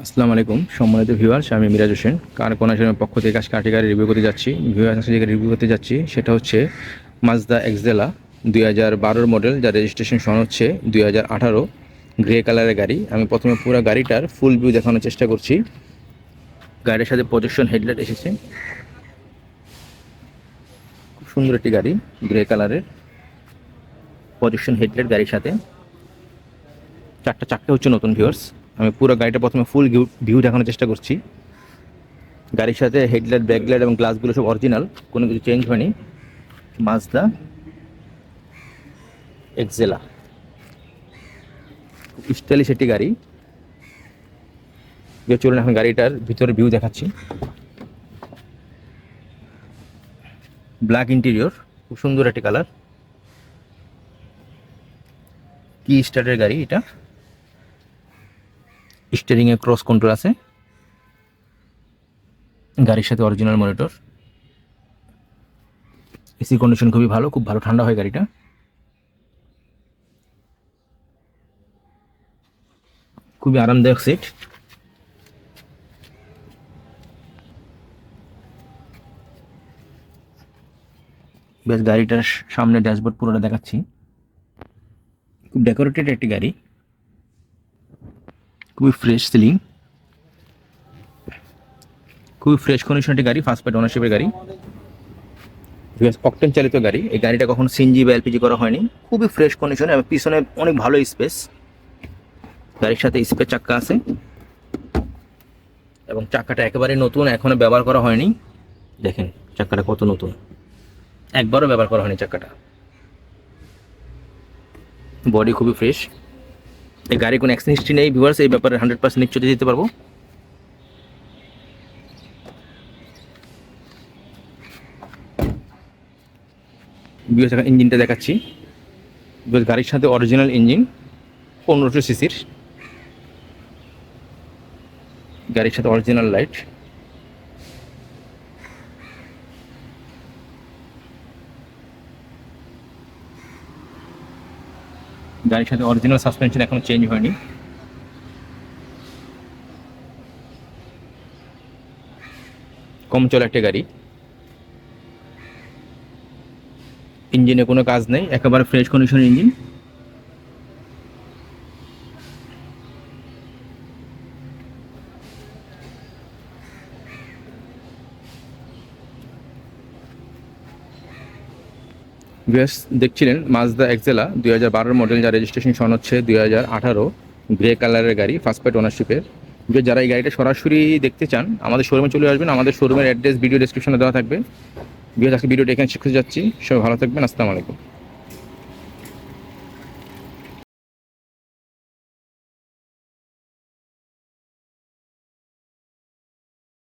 আসসালামু আলাইকুম সম্মানিত ভিউয়ার্স, আমি মিরাজ হোসেন কার কোনাশনের পক্ষ থেকে আজকে আর্টি গাড়ি রিভিউ করতে যাচ্ছি। ভিউয়ার্স আজকে যে রিভিউ করতে যাচ্ছি সেটা হচ্ছে মাজদা এক্সেলা 2012 মডেল, যার রেজিস্ট্রেশন সন হচ্ছে 2018, গ্রে কালারের গাড়ি। আমি প্রথমে পুরো গাড়িটার ফুল ভিউ দেখানোর চেষ্টা করছি। গাড়ির সাথে প্রজেকশন হেডলাইট এসেছে, খুব সুন্দর একটি গাড়ি, গ্রে কালারের প্রজেকশন হেডলাইট গাড়ির সাথে। চারটা চাক্কা হচ্ছে নতুন। ভিউয়ার্স আমি পুরো গাড়িটা প্রথমে ফুল ভিউ দেখানোর চেষ্টা করছি। গাড়ির সাথে হেডলাইট, ব্যাকলাইট এবং গ্লাসগুলো সব অরিজিনাল, কোনো কিছু চেঞ্জ হয়নি। মাজদা এক্সেলা স্টাইলিশ একটি গাড়ি। যে চলুন এখন গাড়িটার ভিতরে ভিউ দেখাচ্ছি। ব্ল্যাক ইন্টেরিয়র, খুব সুন্দর একটি কালার। কি স্টার্টের গাড়ি এটা, স্টিয়ারিং এ ক্রস কন্ট্রোল আছে। গাড়ির সাথে অরিজিনাল মনিটর, এসি কন্ডিশন খুবই ভালো, খুব ভালো ঠান্ডা হয় গাড়িটা। খুবই আরামদায়ক সিট। বেশ, গাড়িটার সামনে ড্যাশবোর্ড পুরোটা দেখাচ্ছি। খুব ডেকোরেটেড একটি গাড়ি, খুবই ফ্রেশ সিলিং, খুবই ফ্রেশ কন্ডিশন একটি গাড়ি, ফার্স্ট পার্টি ওনারশিপের গাড়ি। অকটেন চালিত গাড়ি। এই গাড়িটা কখন সিএনজি বা এলপিজি করা হয়নি, খুবই ফ্রেশ কন্ডিশন এবং পিছনে অনেক ভালো স্পেস। গাড়ির সাথে স্পেস চাক্কা আছে এবং চাকাটা একেবারে নতুন, এখনো ব্যবহার করা হয়নি। দেখেন চাকাটা কত নতুন, একবারও ব্যবহার করা হয়নি চাকাটা। বডি খুবই ফ্রেশ। এই গাড়ি কোনো অ্যাক্সিডেন্ট হিস্ট্রি নেই। ভিউয়ার্স এই ব্যাপারে 100% নিশ্চয়তা দিতে পারবো। ভিউয়ার্স এখন ইঞ্জিনটা দেখাচ্ছি। গাড়ির সাথে অরিজিনাল ইঞ্জিন, 1500 সিসির। গাড়ির সাথে অরিজিনাল লাইট, গাড়ির সাথে অরিজিনাল সাসপেনশন এখনো চেঞ্জ হয়নি। কম চলা একটা গাড়ি, ইঞ্জিনে কোনো কাজ নেই, একেবারে ফ্রেশ কন্ডিশনের ইঞ্জিন। ভিউয়ার্স দেখছিলেন মাজদা এক্সেলা 2012 মডেল, যার রেজিস্ট্রেশন সন হচ্ছে 2018, গ্রে কালারের গাড়ি, ফার্স্ট পার্টি ওনারশিপের। যারা এই গাড়িটা সরাসরি দেখতে চান আমাদের শোরুমে চলে আসবেন। আমাদের শোরুমের অ্যাড্রেস ভিডিও ডেসক্রিপশনে দেওয়া থাকবে। ভিউয়ার্স আজকে ভিডিওটা এখানে শেষ করতে যাচ্ছি। সবাই ভালো থাকবেন। আসসালামু আলাইকুম।